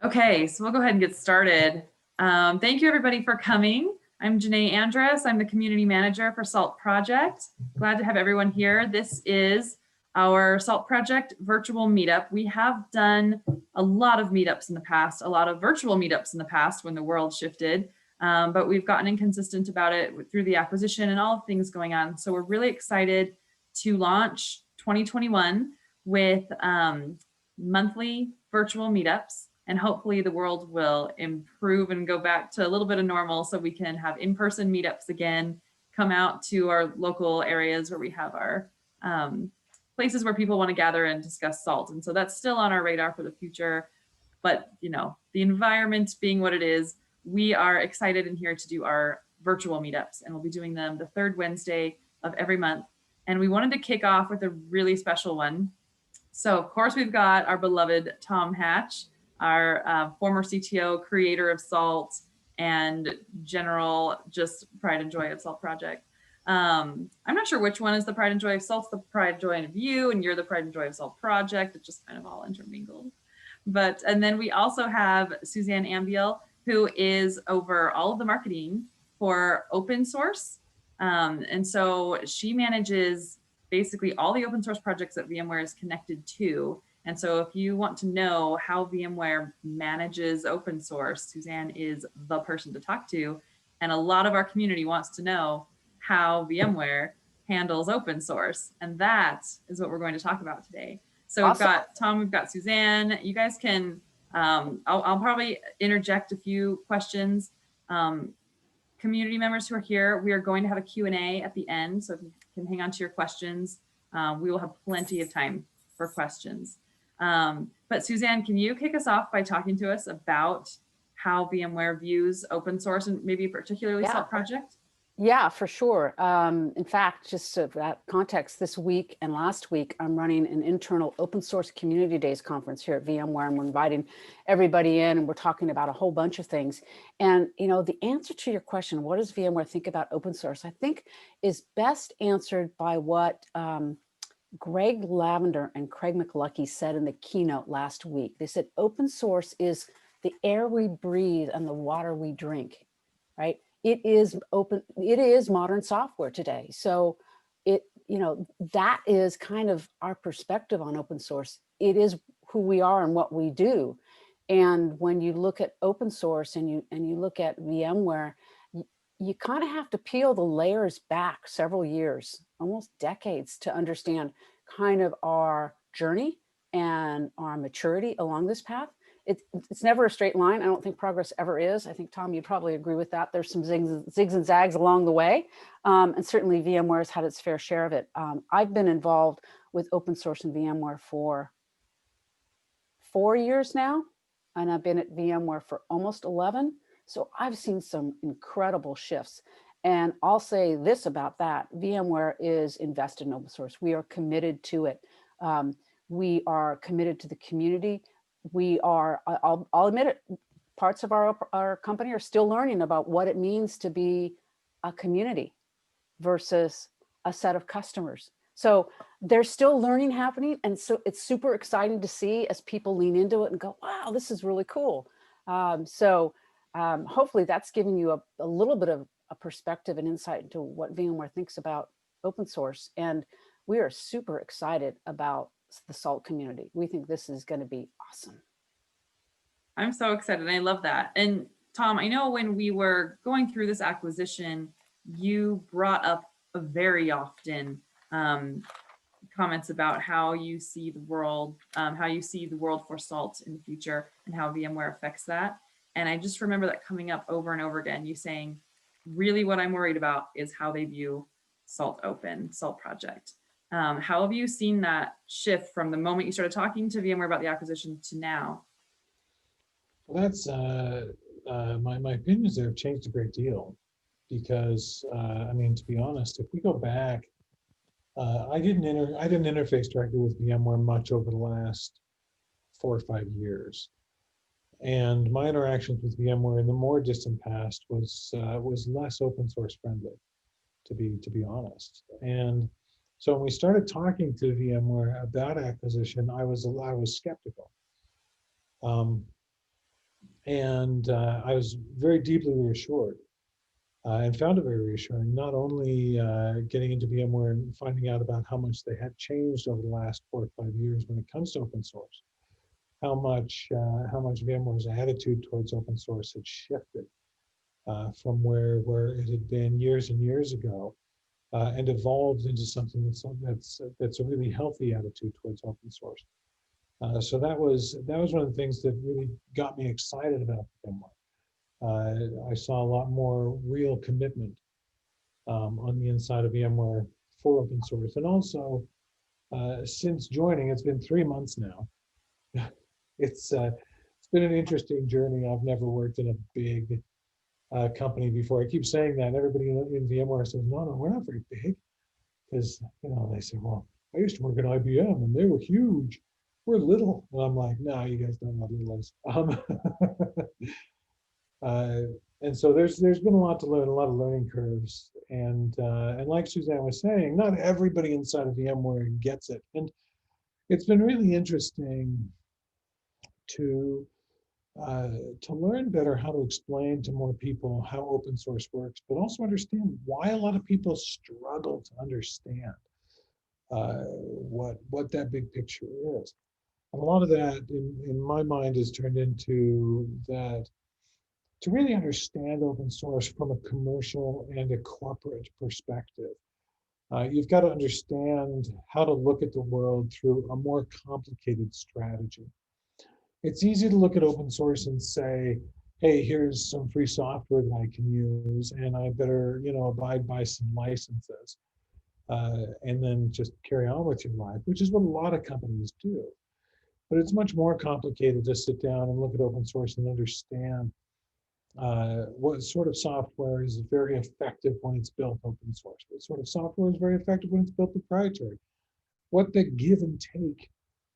Okay, so we'll go ahead and get started. Thank you everybody for coming. I'm Janae Andrus. I'm the community manager for SALT Project. Glad to have everyone here. This is our SALT Project virtual meetup. We have done a lot of meetups in the past, a lot of virtual meetups in the past when the world shifted, but we've gotten inconsistent about it through the acquisition and all of things going on. So we're really excited to launch 2021 with monthly virtual meetups. And hopefully the world will improve and go back to a little bit of normal so we can have in-person meetups again, come out to our local areas where we have our places where people want to gather and discuss SALT. And so that's still on our radar for the future. But you know, the environment being what it is, we are excited and here to do our virtual meetups, and we'll be doing them the third Wednesday of every month. And we wanted to kick off with a really special one. So of course we've got our beloved Tom Hatch, our former CTO, creator of SALT, and general just pride and joy of SALT Project. I'm not sure which one is the pride and joy of SALT's the pride and joy of you, and you're the pride and joy of SALT Project. It's just kind of all intermingled. And then we also have Suzanne Ambiel, who is over all of the marketing for open source. And so she manages basically all the open source projects that VMware is connected to. And so if you want to know how VMware manages open source, Suzanne is the person to talk to. And a lot of our community wants to know how VMware handles open source. And that is what we're going to talk about today. So awesome. We've got Tom, we've got Suzanne. You guys can, I'll probably interject a few questions. Community members who are here, we are going to have a Q&A at the end. So if you can hang on to your questions, we will have plenty of time for questions. But Suzanne, can you kick us off by talking to us about how VMware views open source and maybe particularly SALT Project? Yeah, for sure. In fact, just for that context, this week and last week, I'm running an internal open source community days conference here at VMware, and we're inviting everybody in, and we're talking about a whole bunch of things. And, you know, the answer to your question, what does VMware think about open source, I think is best answered by what Greg Lavender and Craig McLucky said in the keynote last week. They said, open source is the air we breathe and the water we drink, right? It is open, it is modern software today. So it, you know, that is kind of our perspective on open source. It is who we are and what we do. And when you look at open source and you look at VMware, you kind of have to peel the layers back several years, almost decades, to understand kind of our journey and our maturity along this path. It's never a straight line. I don't think progress ever is. I think, Tom, you probably agree with that. There's some zigs and zags along the way. And certainly VMware has had its fair share of it. I've been involved with open source and VMware for 4 years now, and I've been at VMware for almost 11. So I've seen some incredible shifts. And I'll say this about that: VMware is invested in open source. We are committed to it. We are committed to the community. We are, I'll admit it, parts of our company are still learning about what it means to be a community versus a set of customers. So there's still learning happening. And so it's super exciting to see as people lean into it and go, wow, this is really cool. Hopefully that's giving you a little bit of a perspective and insight into what VMware thinks about open source. And we are super excited about the SALT community. We think this is going to be awesome. I'm so excited. I love that. And Tom, I know when we were going through this acquisition, you brought up very often comments about how you see the world, for SALT in the future and how VMware affects that. And I just remember that coming up over and over again, you saying, really what I'm worried about is how they view SALT Open, SALT Project. How have you seen that shift from the moment you started talking to VMware about the acquisition to now? Well, that's my opinions there have changed a great deal, because I mean, to be honest, if we go back, I didn't interface directly with VMware much over the last 4 or 5 years, and my interactions with VMware in the more distant past was less open source friendly, to be honest. And so when we started talking to VMware about acquisition, I was skeptical. And I was very deeply reassured and found it very reassuring, not only getting into VMware and finding out about how much they had changed over the last 4 or 5 years when it comes to open source, how much VMware's attitude towards open source had shifted from where it had been years and years ago, and evolved into something that's a really healthy attitude towards open source. So that was one of the things that really got me excited about VMware. I saw a lot more real commitment on the inside of VMware for open source, and also since joining, it's been 3 months now. It's been an interesting journey. I've never worked in a big company before. I keep saying that, and everybody in VMware says, no, we're not very big. Because, they say, well, I used to work at IBM and they were huge. We're little. And I'm like, no, you guys don't know what little is. And so there's been a lot to learn, a lot of learning curves. And like Suzanne was saying, not everybody inside of VMware gets it. And it's been really interesting to learn better how to explain to more people how open source works, but also understand why a lot of people struggle to understand what that big picture is. And a lot of that, in my mind, is turned into that to really understand open source from a commercial and a corporate perspective. You've got to understand how to look at the world through a more complicated strategy. It's easy to look at open source and say, hey, here's some free software that I can use, and I better, abide by some licenses, and then just carry on with your life, which is what a lot of companies do. But it's much more complicated to sit down and look at open source and understand what sort of software is very effective when it's built open source, what sort of software is very effective when it's built proprietary, what the give and take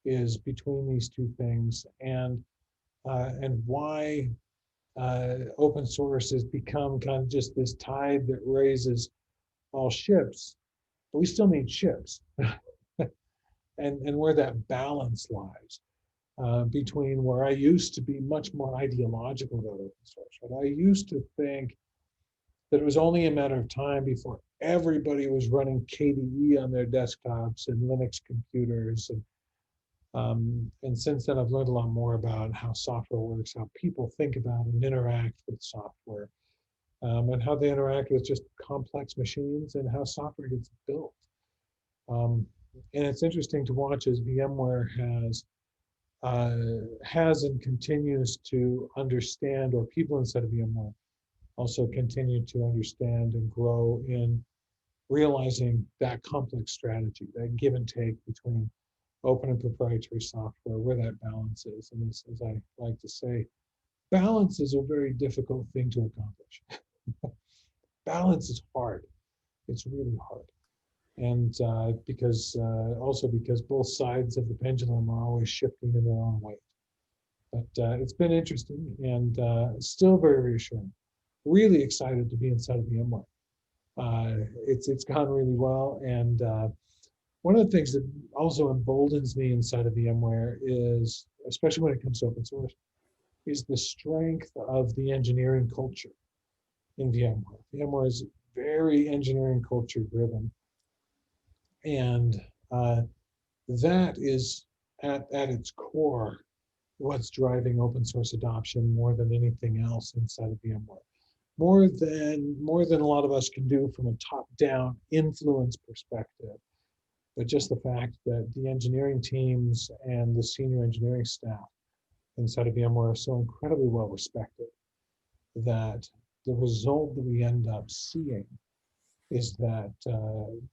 is between these two things, and why open source has become kind of just this tide that raises all ships, but we still need ships, and where that balance lies between where I used to be much more ideological about open source. Right? I used to think that it was only a matter of time before everybody was running KDE on their desktops and Linux computers. And since then, I've learned a lot more about how software works, how people think about and interact with software, and how they interact with just complex machines and how software gets built. And it's interesting to watch as VMware has and continues to understand, or people inside of VMware also continue to understand and grow in realizing that complex strategy, that give and take between open and proprietary software, where that balance is. And as I like to say, balance is a very difficult thing to accomplish. Balance is hard. It's really hard. And also because both sides of the pendulum are always shifting in their own way. But it's been interesting and still very reassuring. Really excited to be inside of VMware. It's gone really well, and one of the things that also emboldens me inside of VMware is, especially when it comes to open source, is the strength of the engineering culture in VMware. VMware is very engineering culture driven, and that is at its core what's driving open source adoption more than anything else inside of VMware. More than a lot of us can do from a top-down influence perspective. But just the fact that the engineering teams and the senior engineering staff inside of VMware are so incredibly well respected that the result that we end up seeing is that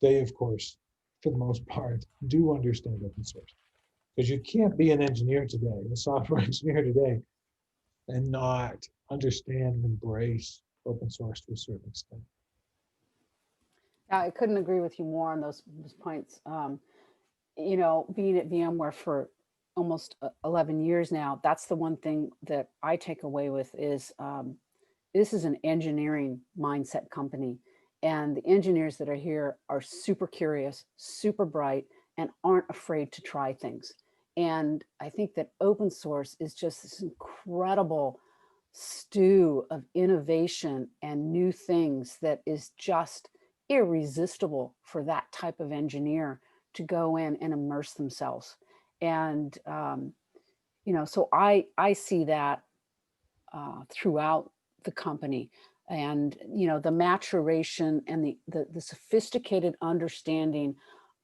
they, of course, for the most part, do understand open source. Because you can't be an engineer today, a software engineer today, and not understand and embrace open source to a certain extent. I couldn't agree with you more on those points. Being at VMware for almost 11 years now, that's the one thing that I take away with is this is an engineering mindset company. And the engineers that are here are super curious, super bright, and aren't afraid to try things. And I think that open source is just this incredible stew of innovation and new things that is just irresistible for that type of engineer to go in and immerse themselves. And, so I see that throughout the company. And, the maturation and the sophisticated understanding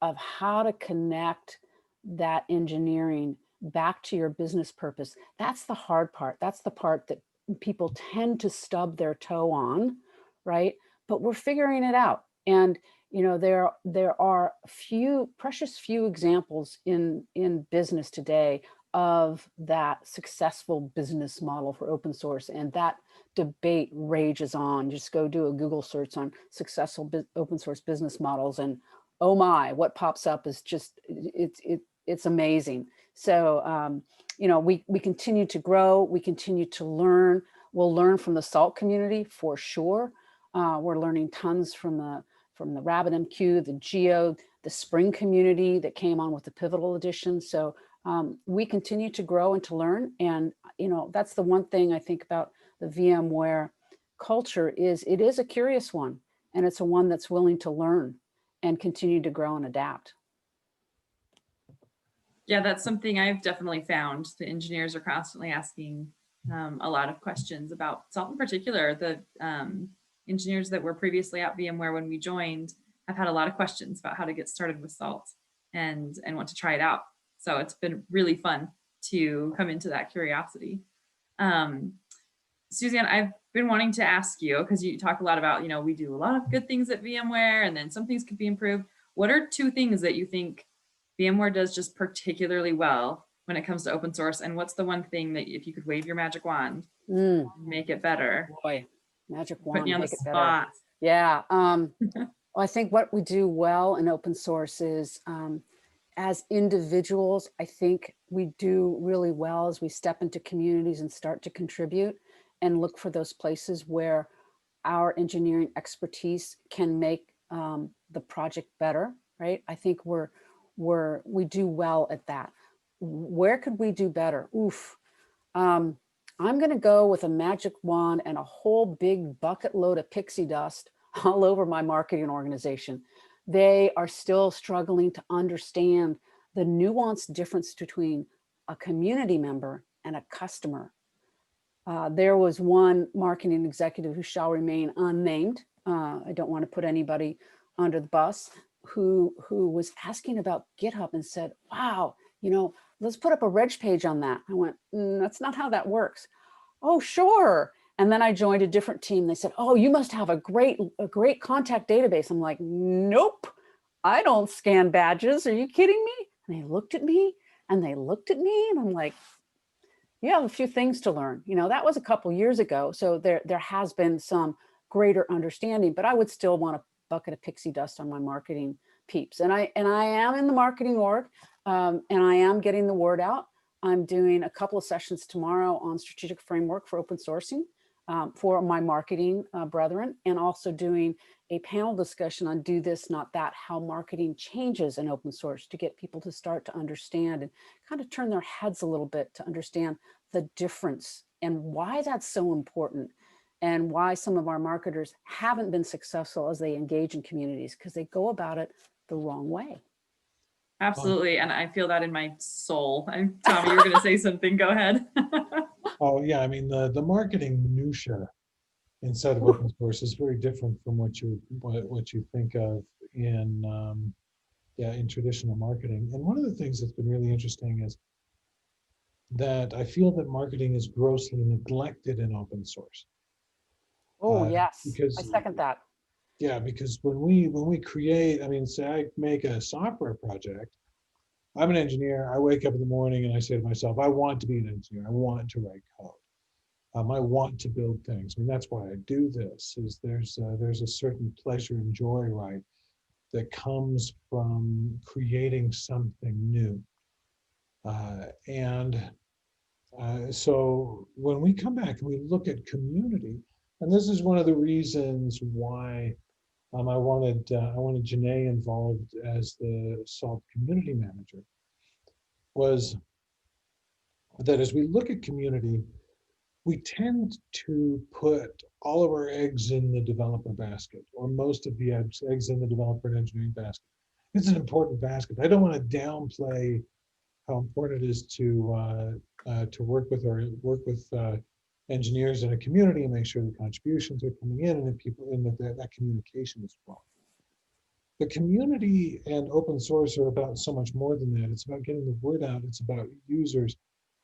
of how to connect that engineering back to your business purpose. That's the hard part. That's the part that people tend to stub their toe on, right? But we're figuring it out. And, there are precious few examples in business today of that successful business model for open source. And that debate rages on. Just go do a Google search on successful open source business models, and oh my, what pops up is just, it's amazing. So, we continue to grow, we continue to learn. We'll learn from the SALT community for sure. We're learning tons from the RabbitMQ, the Geo, the Spring community that came on with the Pivotal edition. So we continue to grow and to learn. And, that's the one thing I think about the VMware culture is it is a curious one, and it's a one that's willing to learn and continue to grow and adapt. Yeah, that's something I've definitely found. The engineers are constantly asking a lot of questions about SALT in particular. The engineers that were previously at VMware when we joined have had a lot of questions about how to get started with SALT and want to try it out. So it's been really fun to come into that curiosity. Suzanne, I've been wanting to ask you, because you talk a lot about, we do a lot of good things at VMware and then some things could be improved. What are two things that you think VMware does just particularly well when it comes to open source? And what's the one thing that if you could wave your magic wand, make it better? Boy, magic wand, Putting you on the make it spot. better. Yeah. I think what we do well in open source is, as individuals, I think we do really well as we step into communities and start to contribute and look for those places where our engineering expertise can make the project better, right? I think we do well at that. Where could we do better? I'm going to go with a magic wand and a whole big bucket load of pixie dust all over my marketing organization. They are still struggling to understand the nuanced difference between a community member and a customer. There was one marketing executive who shall remain unnamed. I don't want to put anybody under the bus, who was asking about GitHub and said, wow, let's put up a reg page on that. I went, that's not how that works. Oh, sure. And then I joined a different team. They said, oh, you must have a great contact database. I'm like, nope, I don't scan badges. Are you kidding me? And they looked at me and they looked at me and I'm like, you have a few things to learn. That was a couple years ago. So there has been some greater understanding, but I would still want a bucket of pixie dust on my marketing peeps. And I am in the marketing org, and I am getting the word out. I'm doing a couple of sessions tomorrow on strategic framework for open sourcing for my marketing brethren, and also doing a panel discussion on do this, not that, how marketing changes in open source to get people to start to understand and kind of turn their heads a little bit to understand the difference and why that's so important, and why some of our marketers haven't been successful as they engage in communities because they go about it the wrong way. Absolutely. And I feel that in my soul. Tommy, you were going to say something. Go ahead. Oh, yeah. I mean, the marketing minutia inside of open source is very different from what you think of in in traditional marketing. And one of the things that's been really interesting is that I feel that marketing is grossly neglected in open source. Oh, yes, because, I second that. Yeah, because when we create, I mean, say I make a software project, I'm an engineer. I wake up in the morning and I say to myself, I want to be an engineer. I want to write code. I want to build things. I mean, that's why I do this. Is there's a certain pleasure and joy, right, that comes from creating something new. So when we come back and we look at community, and this is one of the reasons why I wanted Janae involved as the SALT community manager, was that as we look at community, we tend to put all of our eggs in the developer basket, or most of the eggs in the developer and engineering basket. It's an important basket. I don't want to downplay how important it is to work with engineers in a community and make sure the contributions are coming in and that people in that communication is flowing. The community and open source are about so much more than that. It's about getting the word out. It's about users.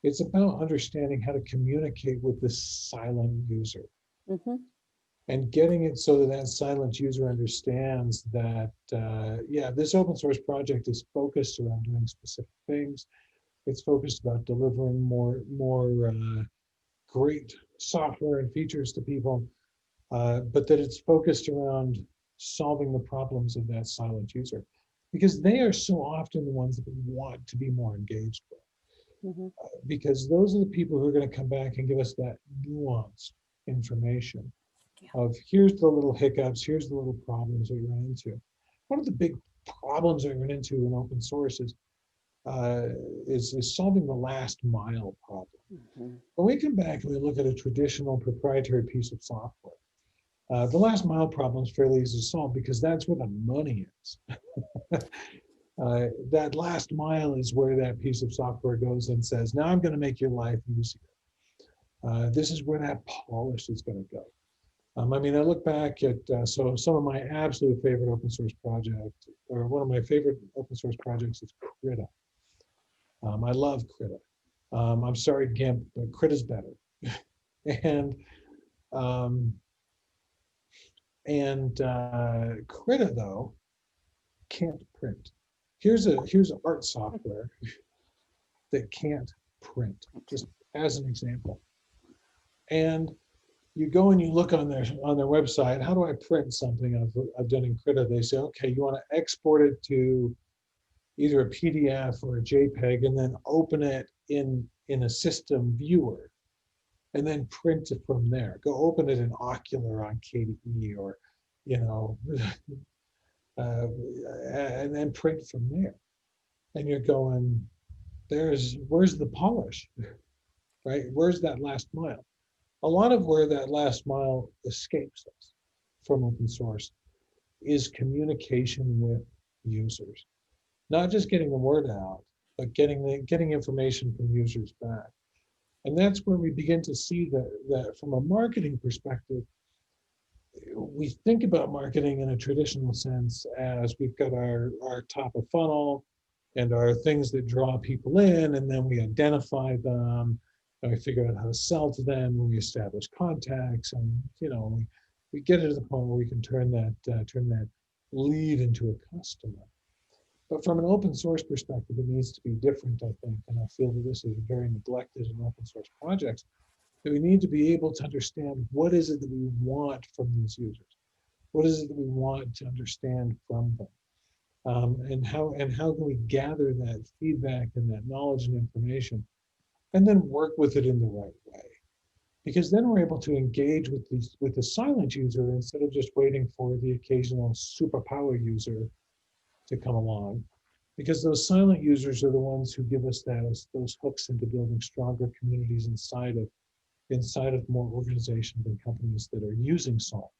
It's about understanding how to communicate with the silent user. Mm-hmm. And getting it so that that silent user understands that, yeah, this open source project is focused around doing specific things. It's focused about delivering more great software and features to people, but that it's focused around solving the problems of that silent user, because they are so often the ones that we want to be more engaged with. Mm-hmm. Because those are the people who are going to come back and give us that nuanced information of here's the little hiccups, here's the little problems that you run into. One of the big problems I run into in open source is solving the last mile problem. Mm-hmm. When we come back and we look at a traditional proprietary piece of software, the last mile problem is fairly easy to solve because that's where the money is. That last mile is where that piece of software goes and says, now I'm going to make your life easier. This is where that polish is going to go. I mean, I look back at, so some of my absolute favorite open source project, or one of my favorite open source projects is Krita. I love Krita. I'm sorry, GIMP, but Krita's better. and Krita, though, can't print. Here's art software that can't print, just as an example. And you go and you look on their website, how do I print something I've done in Krita? They say, okay, you want to export it to either a PDF or a JPEG and then open it in a system viewer and then print it from there. Go open it in Ocular on KDE or, you know, and then print from there. And you're going, where's the polish, right? Where's that last mile? A lot of where that last mile escapes us from open source is communication with users. Not just getting the word out, but getting information from users back. And that's where we begin to see that from a marketing perspective, we think about marketing in a traditional sense as we've got our top of funnel and our things that draw people in, and then we identify them and we figure out how to sell to them, and we establish contacts, and you know, we get it to the point where we can turn that lead into a customer. But from an open source perspective, it needs to be different, I think, and I feel that this is very neglected in open source projects, that we need to be able to understand what is it that we want from these users? What is it that we want to understand from them? And how can we gather that feedback and that knowledge and information and then work with it in the right way? Because then we're able to engage with the silent user instead of just waiting for the occasional superpower user to come along. Because those silent users are the ones who give us those hooks into building stronger communities inside of more organizations and companies that are using Salt.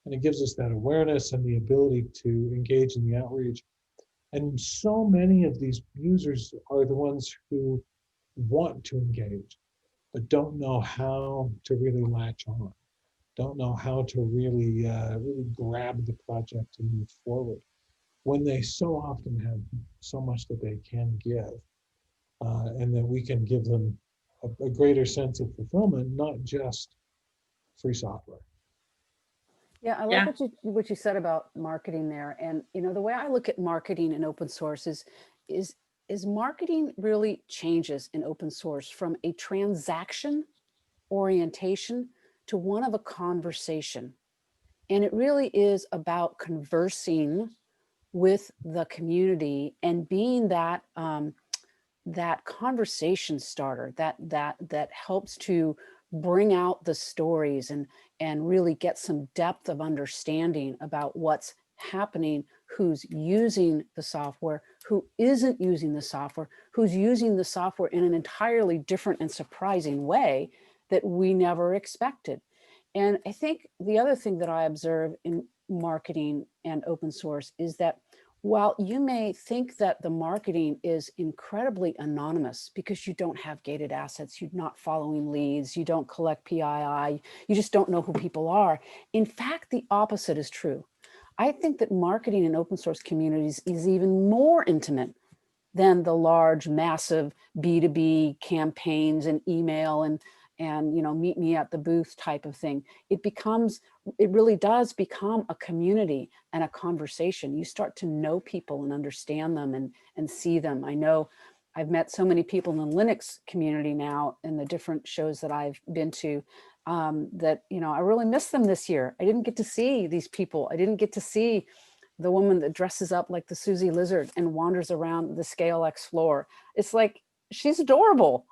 And it gives us that awareness and the ability to engage in the outreach. And so many of these users are the ones who want to engage, but don't know how to really latch on, don't know how to really grab the project and move forward, when they so often have so much that they can give, and that we can give them a greater sense of fulfillment, not just free software. Yeah, I like what you said about marketing there. And you know, the way I look at marketing in open source is marketing really changes in open source from a transaction orientation to one of a conversation. And it really is about conversing with the community and being that that conversation starter that helps to bring out the stories and really get some depth of understanding about what's happening, who's using the software, who isn't using the software, who's using the software in an entirely different and surprising way that we never expected. And I think the other thing that I observe in marketing and open source is that while you may think that the marketing is incredibly anonymous because you don't have gated assets, you're not following leads, you don't collect PII, you just don't know who people are. In fact, the opposite is true. I think that marketing in open source communities is even more intimate than the large, massive B2B campaigns and email and meet me at the booth type of thing. It really does become a community and a conversation. You start to know people and understand them and see them. I know I've met so many people in the Linux community now in the different shows that I've been to, that, I really miss them this year. I didn't get to see these people. I didn't get to see the woman that dresses up like the Susie Lizard and wanders around the ScaleX floor. It's like, she's adorable,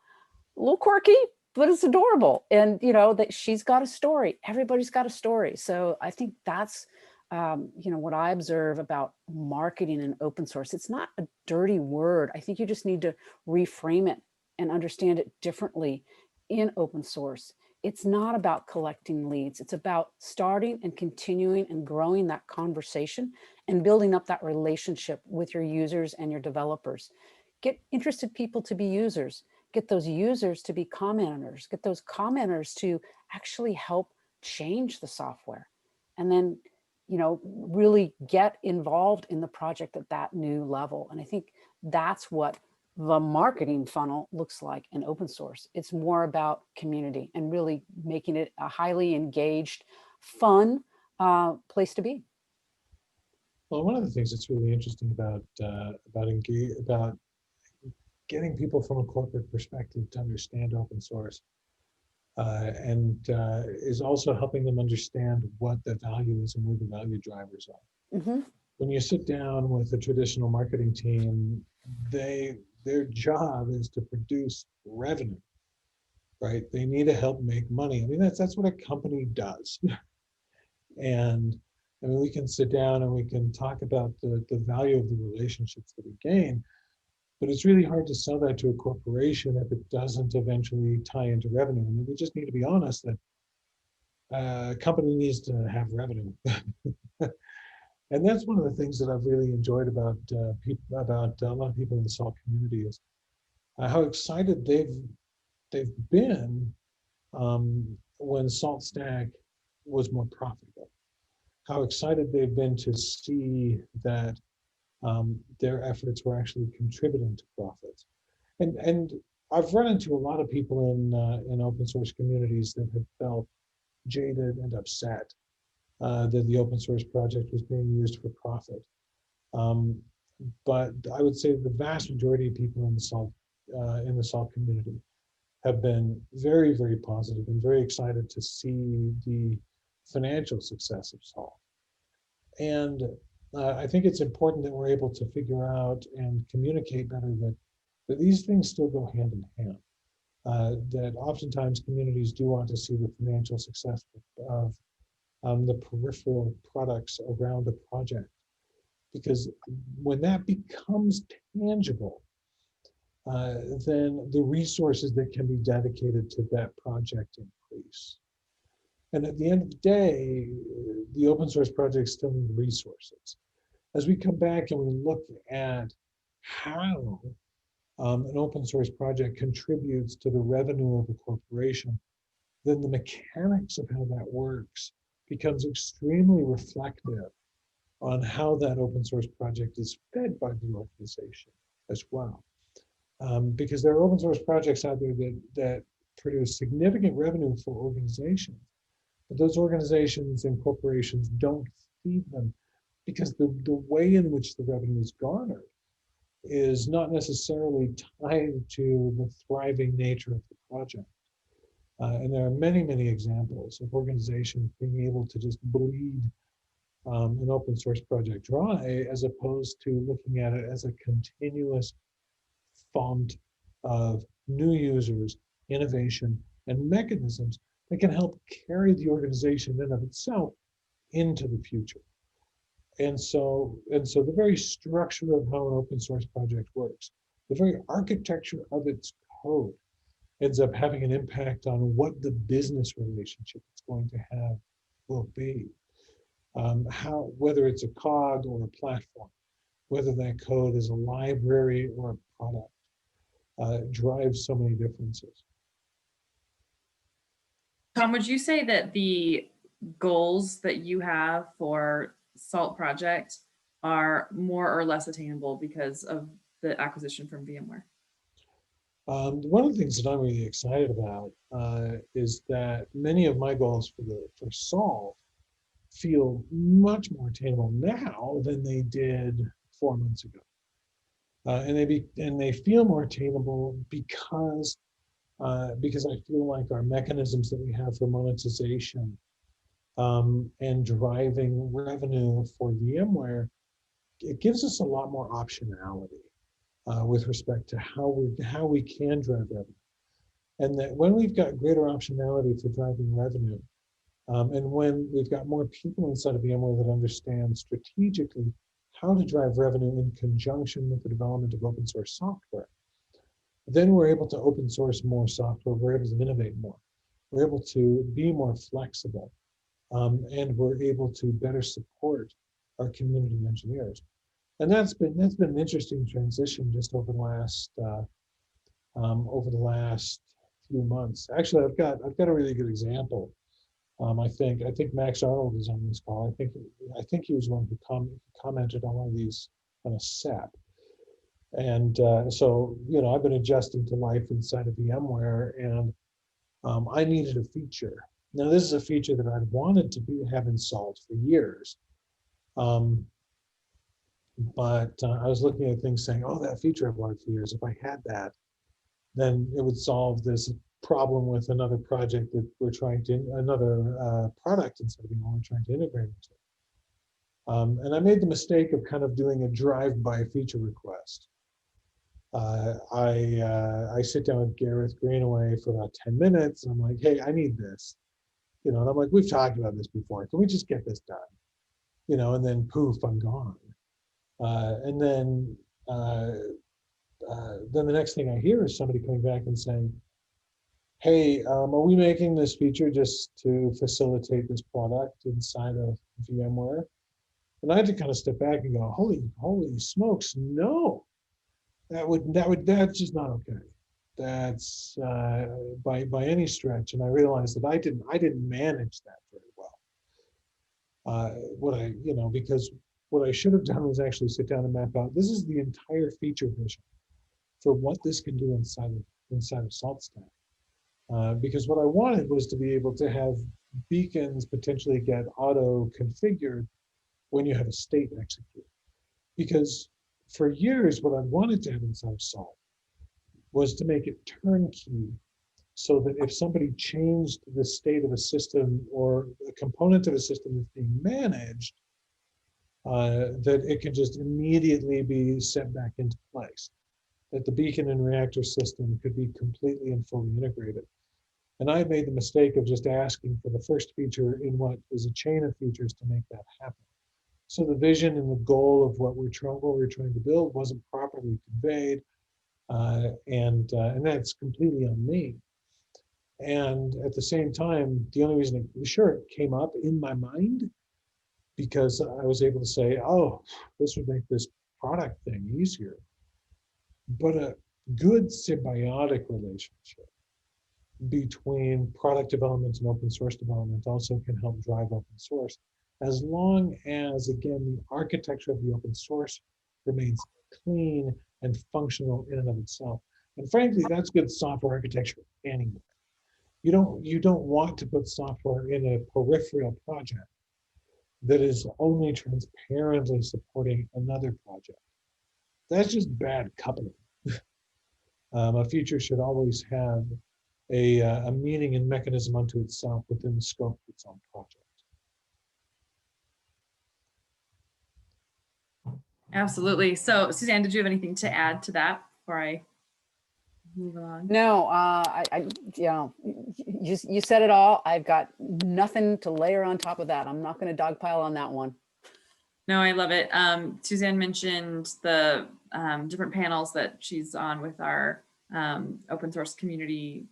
a little quirky, but it's adorable. And, that she's got a story. Everybody's got a story. So I think that's, what I observe about marketing in open source. It's not a dirty word. I think you just need to reframe it and understand it differently in open source. It's not about collecting leads. It's about starting and continuing and growing that conversation and building up that relationship with your users and your developers. Get interested people to be users. Get those users to be commenters. Get those commenters to actually help change the software. And then, really get involved in the project at that new level. And I think that's what the marketing funnel looks like in open source. It's more about community and really making it a highly engaged, fun place to be. Well, one of the things that's really interesting about getting people from a corporate perspective to understand open source is also helping them understand what the value is and where the value drivers are. Mm-hmm. When you sit down with a traditional marketing team, their job is to produce revenue, right? They need to help make money. I mean, that's what a company does. And I mean, we can sit down and we can talk about the value of the relationships that we gain, but it's really hard to sell that to a corporation if it doesn't eventually tie into revenue. I mean, we just need to be honest that a company needs to have revenue. And that's one of the things that I've really enjoyed about a lot of people in the SALT community is how excited they've been when Salt Stack was more profitable. How excited they've been to see that their efforts were actually contributing to profits. And I've run into a lot of people in open source communities that have felt jaded and upset that the open source project was being used for profit. But I would say the vast majority of people in the SALT community have been very, very positive and very excited to see the financial success of SALT. And I think it's important that we're able to figure out and communicate better that these things still go hand in hand. That oftentimes communities do want to see the financial success of the peripheral products around a project. Because when that becomes tangible, then the resources that can be dedicated to that project increase. And at the end of the day, the open source projects still need resources. As we come back and we look at how an open source project contributes to the revenue of a corporation, then the mechanics of how that works becomes extremely reflective on how that open source project is fed by the organization as well. Because there are open source projects out there that produce significant revenue for organizations, but those organizations and corporations don't feed them because the way in which the revenue is garnered is not necessarily tied to the thriving nature of the project. And there are many, many examples of organizations being able to just bleed an open source project dry, as opposed to looking at it as a continuous font of new users, innovation, and mechanisms that can help carry the organization in of itself into the future. And so the very structure of how an open source project works, the very architecture of its code, ends up having an impact on what the business relationship it's going to have will be. Whether it's a cog or a platform, whether that code is a library or a product, drives so many differences. Tom, would you say that the goals that you have for SALT project are more or less attainable because of the acquisition from VMware? One of the things that I'm really excited about is that many of my goals for SALT feel much more attainable now than they did 4 months ago. And they feel more attainable because I feel like our mechanisms that we have for monetization and driving revenue for VMware, it gives us a lot more optionality with respect to how we can drive revenue. And that when we've got greater optionality for driving revenue, and when we've got more people inside of VMware that understand strategically how to drive revenue in conjunction with the development of open source software, then we're able to open source more software, we're able to innovate more, we're able to be more flexible, and we're able to better support our community engineers. And that's been an interesting transition just over the last few months. Actually, I've got a really good example. I think Max Arnold is on this call. I think he was one who commented on one of these on a SAP. And so, I've been adjusting to life inside of VMware, and I needed a feature. Now, this is a feature that I'd wanted to have installed for years. But I was looking at things saying, oh, that feature I've wanted for years, if I had that, then it would solve this problem with another project that we're trying to, another product instead of we're trying to integrate into. And I made the mistake of kind of doing a drive-by feature request. I sit down with Gareth Greenaway for about 10 minutes, and I'm like, hey, I need this. And I'm like, we've talked about this before. Can we just get this done? And then poof, I'm gone. And then the next thing I hear is somebody coming back and saying, hey, are we making this feature just to facilitate this product inside of VMware? And I had to kind of step back and go, holy smokes, no. That's just not okay. That's by any stretch. And I realized that I didn't manage that very well. Because what I should have done was actually sit down and map out, this is the entire feature vision for what this can do inside of Salt Stack. Because what I wanted was to be able to have beacons potentially get auto configured when you have a state execute. Because for years, what I wanted to have inside of Salt was to make it turnkey, so that if somebody changed the state of a system or a component of a system that's being managed, that it could just immediately be set back into place, that the beacon and reactor system could be completely and fully integrated. And I made the mistake of just asking for the first feature in what is a chain of features to make that happen. So the vision and the goal of what we're trying to build wasn't properly conveyed, and that's completely on me. And at the same time, the only reason it came up in my mind because I was able to say, oh, this would make this product thing easier. But a good symbiotic relationship between product development and open source development also can help drive open source, as long as, again, the architecture of the open source remains clean and functional in and of itself. And frankly, that's good software architecture anyway. You don't want to put software in a peripheral project that is only transparently supporting another project. That's just bad coupling. A feature should always have a meaning and mechanism unto itself within the scope of its own project. Absolutely. So Suzanne, did you have anything to add to that before I move on? No, you said it all. I've got nothing to layer on top of that. I'm not going to dogpile on that one. No, I love it. Suzanne mentioned the different panels that she's on with our open source community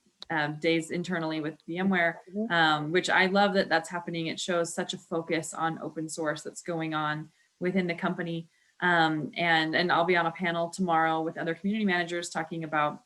days internally with VMware, Mhm. which I love that that's happening. It shows such a focus on open source that's going on within the company. And I'll be on a panel tomorrow with other community managers talking about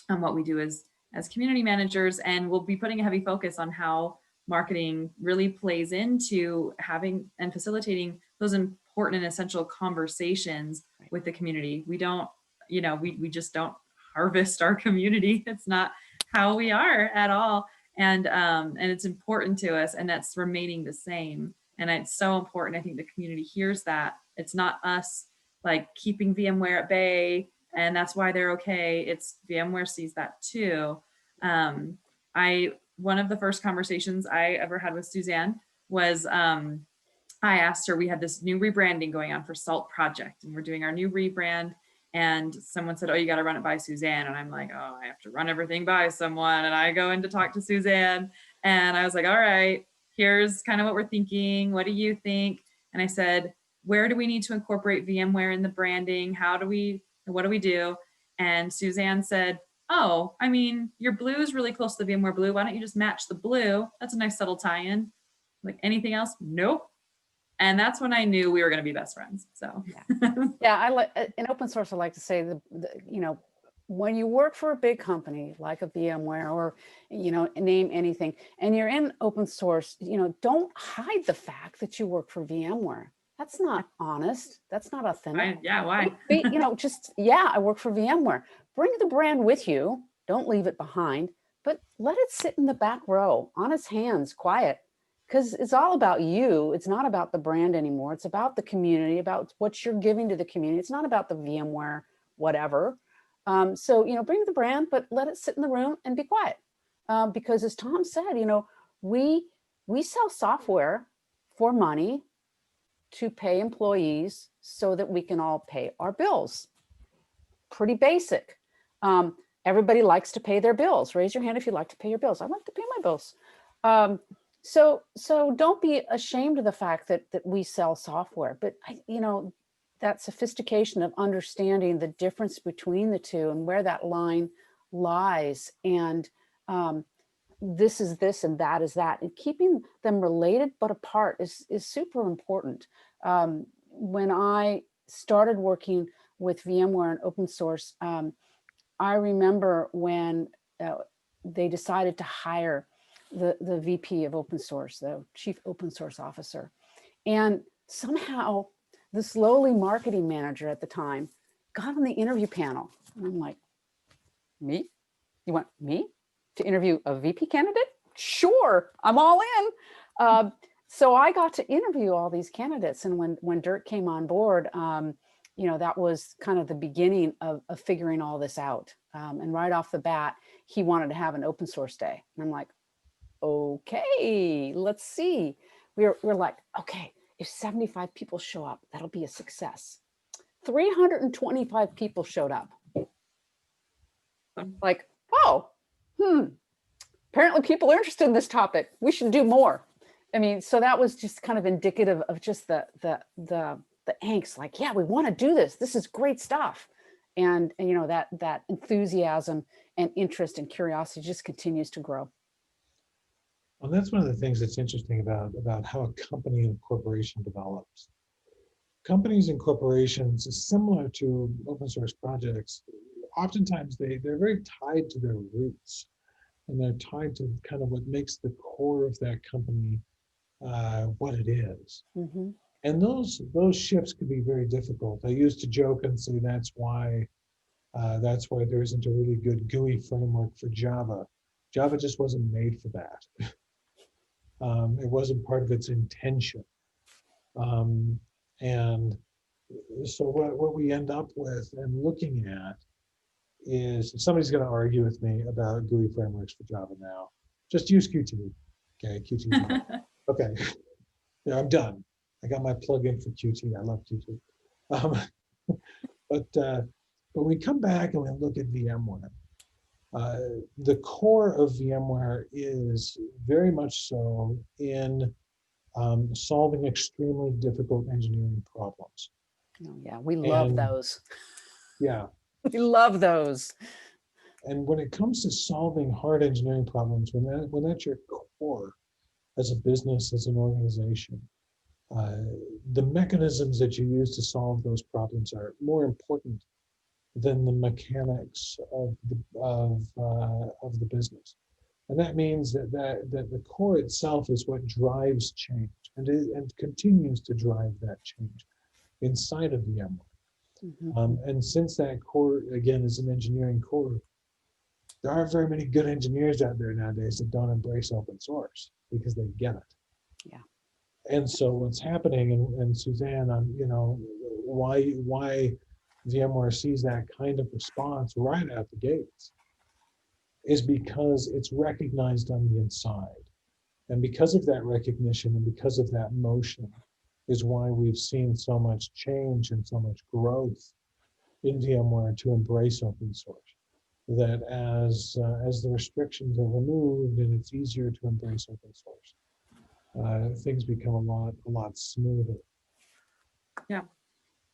what we do as community managers, and we'll be putting a heavy focus on how marketing really plays into having and facilitating those important and essential conversations with the community. We don't, we just don't harvest our community. It's not how we are at all. And it's important to us, and that's remaining the same. And it's so important. I think the community hears that. It's not us like keeping VMware at bay, and that's why they're okay. It's VMware sees that too. One of the first conversations I ever had with Suzanne was I asked her, we had this new rebranding going on for Salt Project, and we're doing our new rebrand. And someone said, oh, you got to run it by Suzanne. And I'm like, oh, I have to run everything by someone. And I go in to talk to Suzanne. And I was like, all right, here's kind of what we're thinking. What do you think? And I said, where do we need to incorporate VMware in the branding? What do we do? And Suzanne said, oh, I mean, your blue is really close to the VMware blue. Why don't you just match the blue? That's a nice subtle tie-in. Like, anything else? Nope. And that's when I knew we were going to be best friends. So yeah, I like in open source. I like to say when you work for a big company like a VMware or name anything, and you're in open source, don't hide the fact that you work for VMware. That's not honest. That's not authentic. yeah, why? I work for VMware. Bring the brand with you. Don't leave it behind, but let it sit in the back row on its hands, quiet. Because it's all about you. It's not about the brand anymore. It's about the community, about what you're giving to the community. It's not about the VMware, whatever. So, bring the brand, but let it sit in the room and be quiet. Because as Tom said, we sell software for money to pay employees so that we can all pay our bills. Pretty basic. Everybody likes to pay their bills. Raise your hand if you like to pay your bills. I like to pay my bills. So don't be ashamed of the fact that we sell software, but that sophistication of understanding the difference between the two and where that line lies, and this is this and that is that, and keeping them related but apart is super important. When I started working with VMware and open source, I remember when they decided to hire the VP of open source, the chief open source officer. And somehow this lowly marketing manager at the time got on the interview panel. And I'm like, me? You want me to interview a VP candidate? Sure, I'm all in. So I got to interview all these candidates. And when Dirk came on board, that was kind of the beginning of figuring all this out. And right off the bat, he wanted to have an open source day. And I'm like, okay, let's see. We're like, okay, if 75 people show up, that'll be a success. 325 people showed up. Like, oh, apparently people are interested in this topic. We should do more. I mean, so that was just kind of indicative of just the angst. Like, yeah, we want to do this. This is great stuff. And that enthusiasm and interest and curiosity just continues to grow. Well, that's one of the things that's interesting about how a company and corporation develops. Companies and corporations, similar to open source projects, oftentimes they're very tied to their roots, and they're tied to kind of what makes the core of that company what it is. Mm-hmm. And those shifts can be very difficult. I used to joke and say that's why there isn't a really good GUI framework for Java. Java just wasn't made for that. It wasn't part of its intention. And so what we end up with and looking at is, if somebody's going to argue with me about GUI frameworks for Java now, just use Qt. Okay, Qt. Okay, yeah, I'm done. I got my plugin for Qt. I love Qt. But we come back and we look at VMware. The core of VMware is very much so in solving extremely difficult engineering problems. Oh, yeah, we love those. Yeah. We love those. and when it comes to solving hard engineering problems, when that's your core as a business, as an organization, the mechanisms that you use to solve those problems are more important than the mechanics of the business. And that means that the core itself is what drives change and continues to drive that change inside of VMware. And since that core, again, is an engineering core, there aren't very many good engineers out there nowadays that don't embrace open source because they get it. Yeah. And so what's happening, and Suzanne, you know, why VMware sees that kind of response right out the gates is because it's recognized on the inside. And because of that recognition and because of that motion is why we've seen so much change and so much growth in VMware to embrace open source. That as the restrictions are removed and it's easier to embrace open source, things become a lot smoother. Yeah,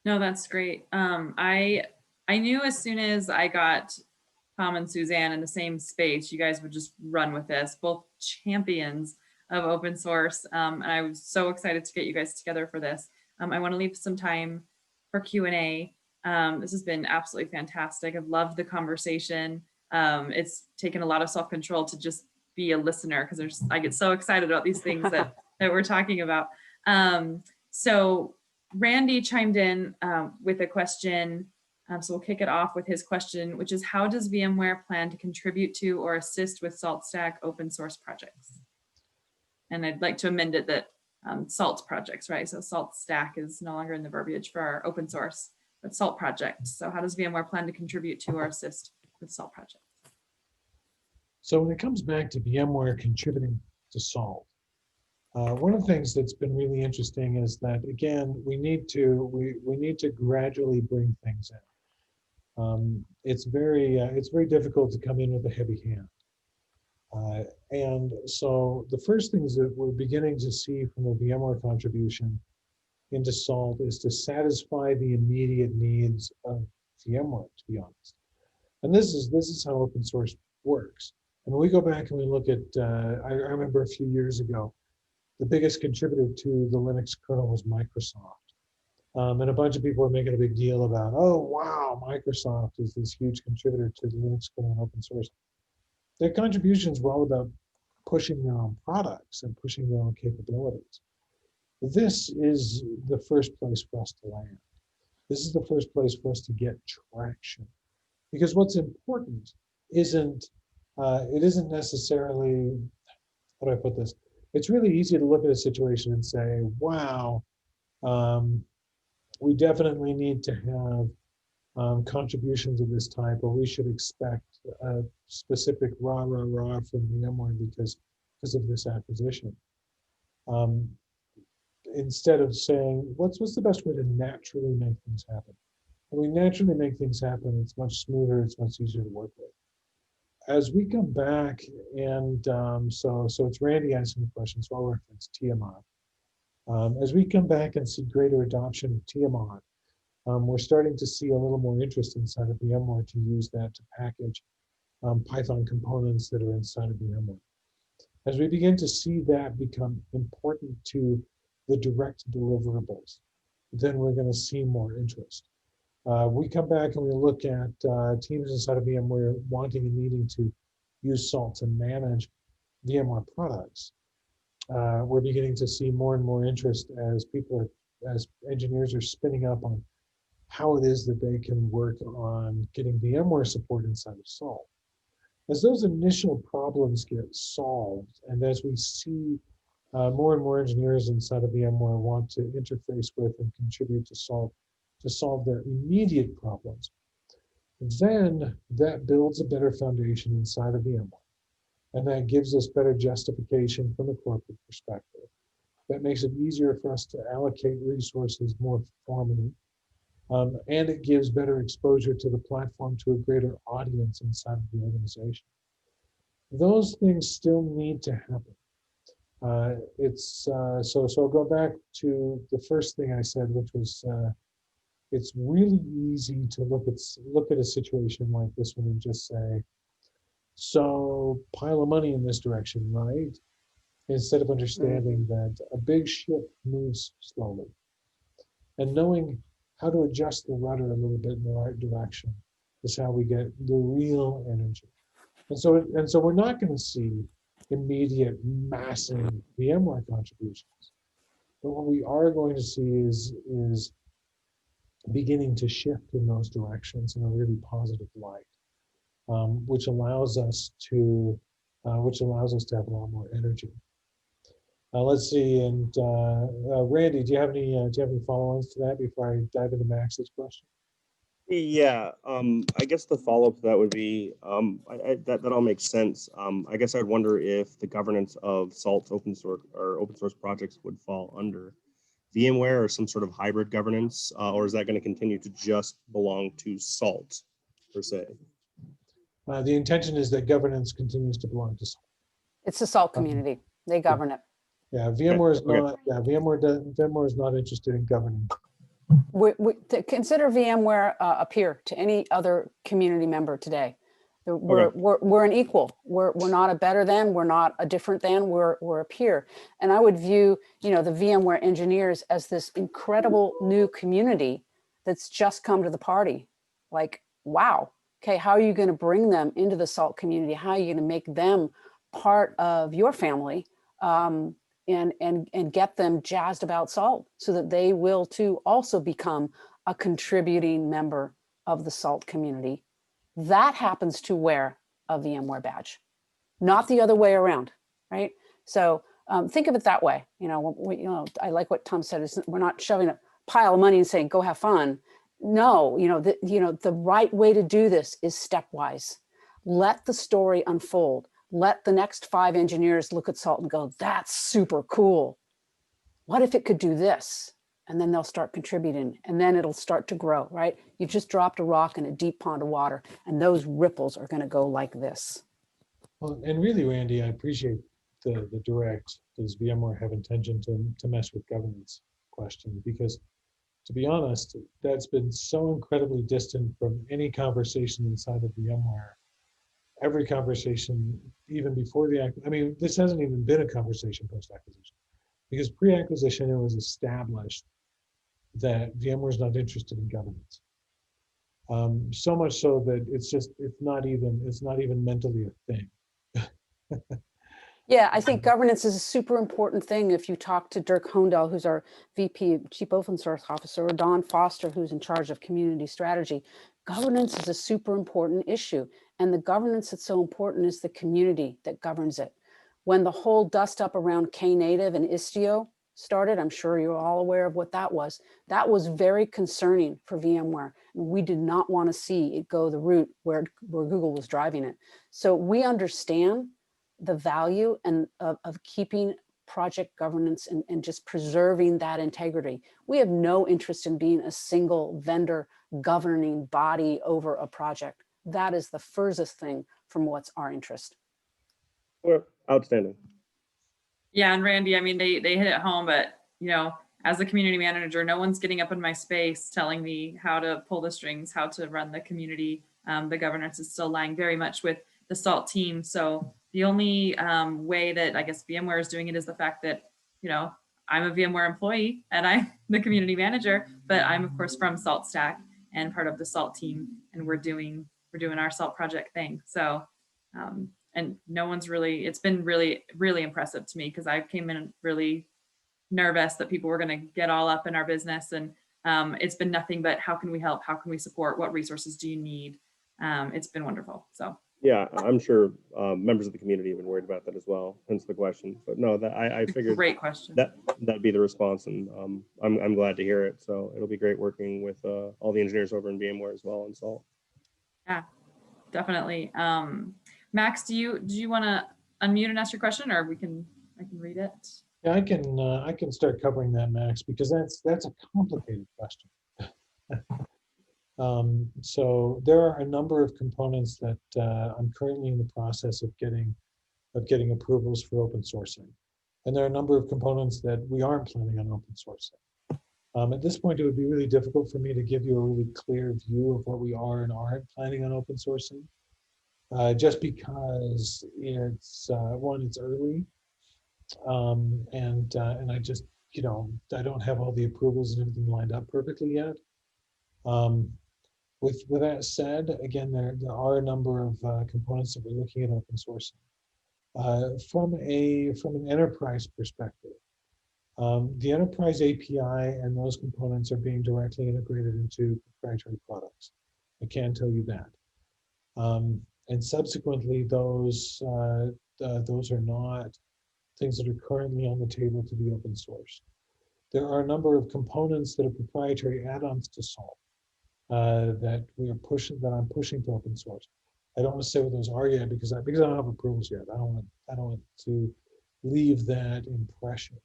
no, that's great. I knew as soon as I got Tom and Suzanne in the same space, you guys would just run with this, both champions of open source. And I was so excited to get you guys together for this. I want to leave some time for Q&A. This has been absolutely fantastic. I've loved the conversation. It's taken a lot of self-control to just be a listener because I get so excited about these things that we're talking about. So Randy chimed in with a question. So we'll kick it off with his question, which is, how does VMware plan to contribute to or assist with SaltStack open source projects? And I'd like to amend it that SALT projects, right? So SaltStack is no longer in the verbiage for our open source, but SALT projects. So how does VMware plan to contribute to or assist with SALT projects? So when it comes back to VMware contributing to SALT, one of the things that's been really interesting is that, again, we need to gradually bring things in. It's very difficult to come in with a heavy hand. And so the first things that we're beginning to see from the VMware contribution into SALT is to satisfy the immediate needs of VMware, to be honest. And this is how open source works. And when we go back and we look at, I remember a few years ago, the biggest contributor to the Linux kernel was Microsoft. And a bunch of people are making a big deal about, oh, wow, Microsoft is this huge contributor to the Linux kernel and open source. Their contributions were all about pushing their own products and pushing their own capabilities. This is the first place for us to land. This is the first place for us to get traction. Because what's important isn't, it isn't necessarily, how do I put this? It's really easy to look at a situation and say, wow, we definitely need to have contributions of this type, or we should expect a specific rah from VMware because of this acquisition. Instead of saying, what's the best way to naturally make things happen? When we naturally make things happen, it's much smoother, it's much easier to work with. As we come back, and so it's Randy asking the question, so I'll reference Tiamat. As we come back and see greater adoption of Tiamat, we're starting to see a little more interest inside of VMware to use that to package Python components that are inside of VMware. As we begin to see that become important to the direct deliverables, then we're going to see more interest. We come back and we look at teams inside of VMware wanting and needing to use SALT to manage VMware products. We're beginning to see more and more interest as engineers are spinning up on how it is that they can work on getting VMware support inside of SALT. As those initial problems get solved, and as we see more and more engineers inside of VMware want to interface with and contribute to SALT to solve their immediate problems, then that builds a better foundation inside of VMware. And that gives us better justification from a corporate perspective. That makes it easier for us to allocate resources more formally. And it gives better exposure to the platform to a greater audience inside of the organization. Those things still need to happen. So I'll go back to the first thing I said, which was it's really easy to look at a situation like this one and just say, So pile of money in this direction, right? Instead of understanding that a big ship moves slowly, and knowing how to adjust the rudder a little bit in the right direction is how we get the real energy. And so we're not going to see immediate massive VMware contributions. But what we are going to see is beginning to shift in those directions in a really positive light, which allows us to have a lot more energy. Let's see, and Randy, do you have any follow-ons to that before I dive into Max's question? Yeah, I guess the follow-up to that would be, that all makes sense. I guess I'd wonder if the governance of SALT's open source projects would fall under VMware or some sort of hybrid governance, or is that going to continue to just belong to SALT per se? The intention is that governance continues to belong to SALT. It's the SALT community. They govern it. Yeah, VMware is Okay. not. Yeah, VMware is not interested in governing. Consider VMware a peer to any other community member today. We're an equal. We're not a better than. We're not a different than. We're a peer. And I would view, the VMware engineers as this incredible new community that's just come to the party. Like, wow. Okay, how are you going to bring them into the SALT community? How are you going to make them part of your family? And get them jazzed about SALT so that they will too also become a contributing member of the SALT community. That happens to wear a VMware badge, not the other way around, right? So think of it that way. I like what Tom said. We're not shoving a pile of money and saying, go have fun. No, the right way to do this is stepwise. Let the story unfold. Let the next 5 engineers look at SALT and go, that's super cool. What if it could do this? And then they'll start contributing and then it'll start to grow, right? You've just dropped a rock in a deep pond of water and those ripples are going to go like this. Well, and really, Randy, I appreciate the direct, does VMware have intention to mess with governance question? Because to be honest, that's been so incredibly distant from any conversation inside of VMware. Every conversation, even before this hasn't even been a conversation post-acquisition, because pre-acquisition it was established that VMware is not interested in governance. So much so that it's not even mentally a thing. Yeah, I think governance is a super important thing. If you talk to Dirk Hoendel, who's our VP, Chief Open Source Officer, or Don Foster, who's in charge of community strategy, governance is a super important issue. And the governance that's so important is the community that governs it. When the whole dust up around Knative and Istio started, I'm sure you're all aware of what that was. That was very concerning for VMware. And we did not want to see it go the route where Google was driving it. So we understand the value of keeping project governance and just preserving that integrity. We have no interest in being a single vendor governing body over a project. That is the furthest thing from what's our interest. Well, outstanding. Yeah, and Randy, they hit it home, but as a community manager, no one's getting up in my space telling me how to pull the strings, how to run the community. The governance is still lying very much with the SALT team. So the only way that I guess VMware is doing it is the fact that, I'm a VMware employee and I'm the community manager, but I'm of course from SALT Stack and part of the SALT team, and we're doing our SALT project thing. So, and no one's really, it's been really, really impressive to me because I came in really nervous that people were going to get all up in our business, and it's been nothing but how can we help? How can we support? What resources do you need? It's been wonderful. So. Yeah, I'm sure members of the community have been worried about that as well, hence the question. But no, that I figured great question. That'd be the response, and I'm glad to hear it. So it'll be great working with all the engineers over in VMware as well and SALT. Yeah, definitely. Max, do you want to unmute and ask your question, or I can read it? Yeah, I can start covering that, Max, because that's a complicated question. So there are a number of components that I'm currently in the process of getting approvals for open sourcing. And there are a number of components that we aren't planning on open sourcing. At this point, it would be really difficult for me to give you a really clear view of what we are and aren't planning on open sourcing. just because it's one, it's early, and I just, I don't have all the approvals and everything lined up perfectly yet. With that said, again, there are a number of components that we're looking at open sourcing. From an enterprise perspective, the enterprise API and those components are being directly integrated into proprietary products. I can tell you that. And subsequently, those are not things that are currently on the table to be open source. There are a number of components that are proprietary add-ons to Salt that I'm pushing to open source. I don't want to say what those are yet because I don't have approvals yet. I don't want to leave that impression.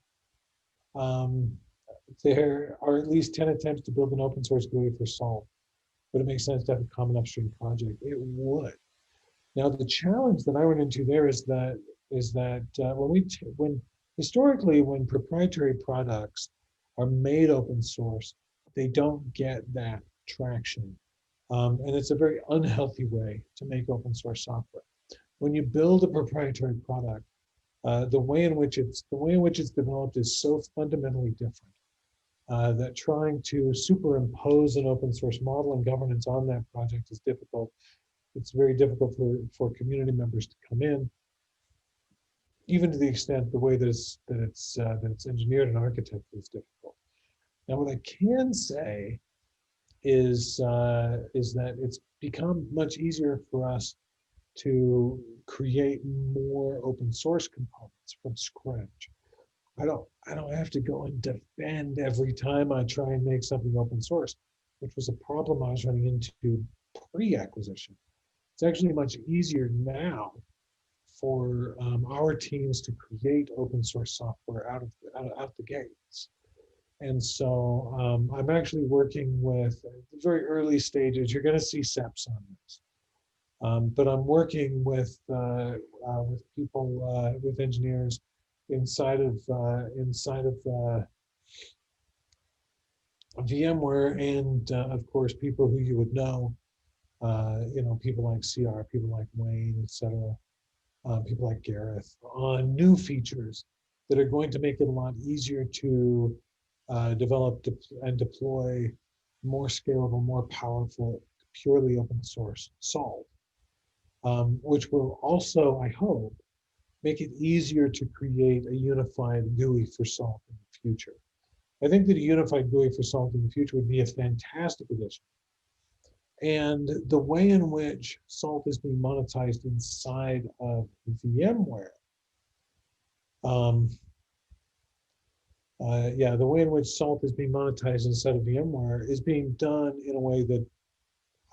There are at least 10 attempts to build an open source GUI for Salt. Would it make sense to have a common upstream project? It would. Now the challenge that I run into there is that when historically when proprietary products are made open source, they don't get that traction, and it's a very unhealthy way to make open source software. When you build a proprietary product, the way in which it's developed is so fundamentally different that trying to superimpose an open source model and governance on that project is difficult. It's very difficult for community members to come in, even to the extent the way that it's engineered and architected is difficult. Now, what I can say is that it's become much easier for us to create more open source components from scratch. I don't have to go and defend every time I try and make something open source, which was a problem I was running into pre-acquisition. It's actually much easier now for our teams to create open source software out the gates. And so I'm actually working with the very early stages. You're going to see SEPs on this, but I'm working with people, with engineers inside of VMware, and of course people who you would know, people like CR, people like Wayne, etc. People like Gareth, on new features that are going to make it a lot easier to develop and deploy more scalable, more powerful, purely open source Salt, which will also, I hope, make it easier to create a unified GUI for Salt in the future. I think that a unified GUI for Salt in the future would be a fantastic addition. And the way in which Salt is being monetized inside of VMware, the way in which Salt is being monetized inside of VMware is being done in a way that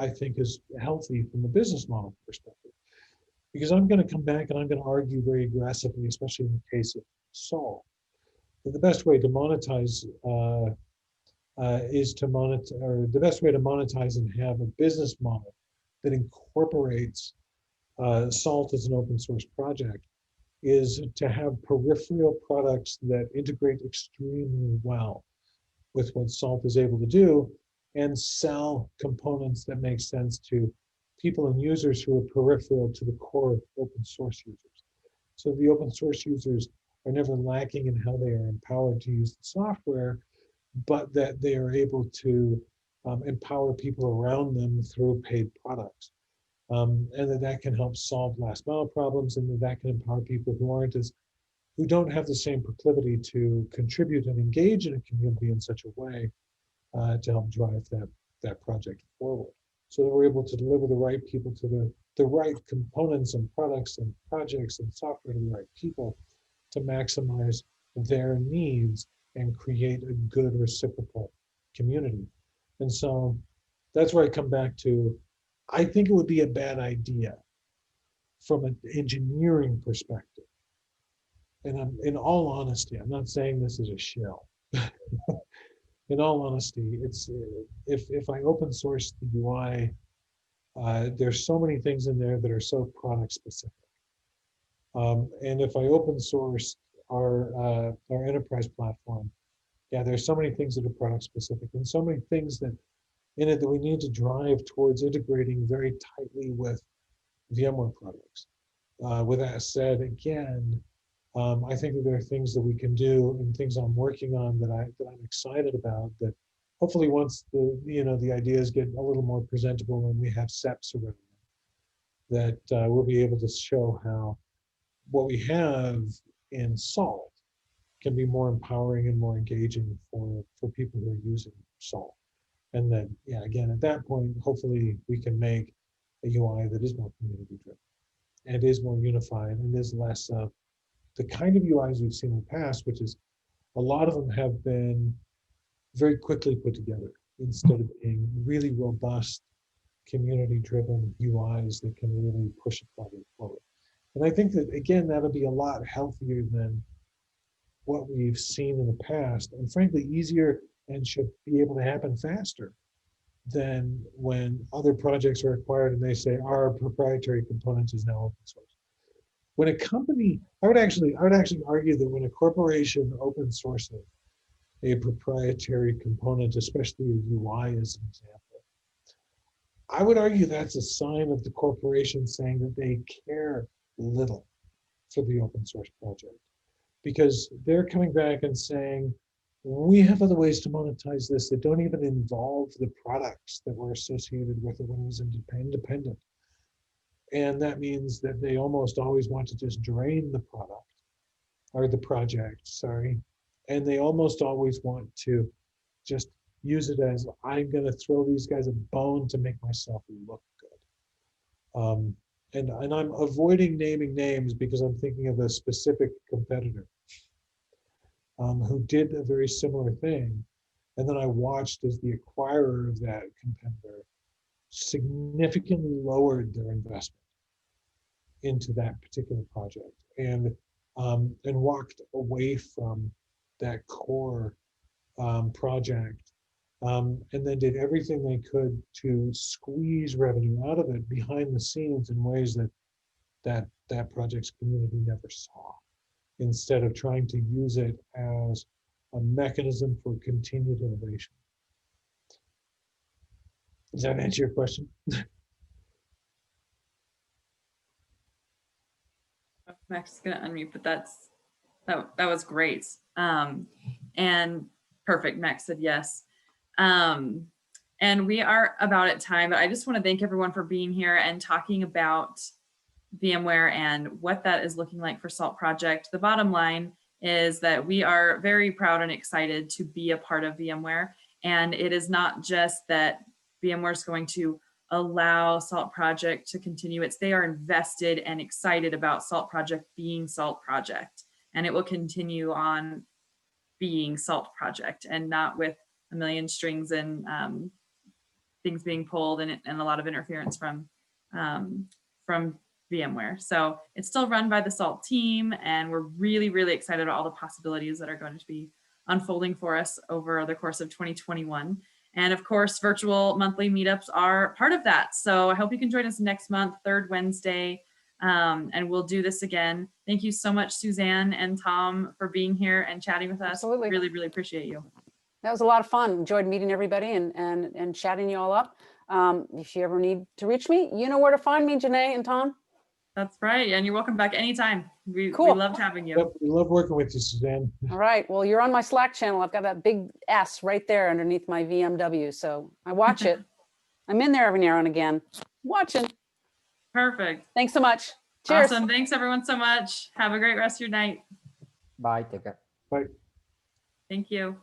I think is healthy from a business model perspective. Because I'm going to come back and I'm going to argue very aggressively, especially in the case of Salt, that the best way to monetize the best way to monetize and have a business model that incorporates Salt as an open source project is to have peripheral products that integrate extremely well with what Salt is able to do, and sell components that make sense to people and users who are peripheral to the core open source users. So the open source users are never lacking in how they are empowered to use the software, but that they are able to empower people around them through paid products. And that can help solve last mile problems, and that can empower people who don't have the same proclivity to contribute and engage in a community in such a way to help drive that project forward. So that we're able to deliver the right people to the right components and products and projects and software to the right people to maximize their needs and create a good reciprocal community. And so that's where I come back to, I think it would be a bad idea from an engineering perspective. And in all honesty, I'm not saying this is a shill. In all honesty, it's if I open source the UI, there's so many things in there that are so product specific. And if I open source our enterprise platform, there's so many things that are product specific, and so many things that in it that we need to drive towards integrating very tightly with VMware products. With that said, again, I think that there are things that we can do and things I'm working on that I'm excited about. That hopefully, once the ideas get a little more presentable and we have SEPs around them, that we'll be able to show how what we have in Salt can be more empowering and more engaging for people who are using Salt. And then, yeah, again, at that point, hopefully we can make a UI that is more community driven and is more unified and is less of the kind of UIs we've seen in the past, which is a lot of them have been very quickly put together instead of being really robust, community-driven UIs that can really push a project forward. And I think that, again, that'll be a lot healthier than what we've seen in the past, and frankly, easier and should be able to happen faster than when other projects are acquired and they say our proprietary components is now open source. When a company, I would actually argue that when a corporation open sources a proprietary component, especially a UI as an example, I would argue that's a sign of the corporation saying that they care little for the open source project, because they're coming back and saying, we have other ways to monetize this that don't even involve the products that were associated with it when it was independent. And that means that they almost always want to just drain the product or the project, sorry. And they almost always want to just use it as, I'm going to throw these guys a bone to make myself look good. And I'm avoiding naming names because I'm thinking of a specific competitor who did a very similar thing. And then I watched as the acquirer of that competitor significantly lowered their investment into that particular project and walked away from that core project, and then did everything they could to squeeze revenue out of it behind the scenes in ways that project's community never saw, instead of trying to use it as a mechanism for continued innovation. Does that answer your question? Max is gonna unmute, but that was great. And perfect. Max said yes. And we are about at time, but I just want to thank everyone for being here and talking about VMware and what that is looking like for SALT Project. The bottom line is that we are very proud and excited to be a part of VMware. And it is not just that VMware is going to allow SALT Project to continue. They are invested and excited about SALT Project being SALT Project. And it will continue on being SALT Project and not with a million strings and things being pulled and a lot of interference from VMware. So it's still run by the SALT team, and we're really, really excited about all the possibilities that are going to be unfolding for us over the course of 2021. And of course, virtual monthly meetups are part of that. So I hope you can join us next month, third Wednesday, and we'll do this again. Thank you so much, Suzanne and Tom, for being here and chatting with us. Absolutely. Really, really appreciate you. That was a lot of fun. Enjoyed meeting everybody and chatting you all up. If you ever need to reach me, you know where to find me, Janae and Tom. That's right. And you're welcome back anytime. We loved having you. Yep, we love working with you, Suzanne. All right. Well, you're on my Slack channel. I've got that big S right there underneath my VMW. So I watch it. I'm in there every now and again, watching. Perfect. Thanks so much. Cheers. Awesome. Thanks everyone so much. Have a great rest of your night. Bye. Take care. Bye. Thank you.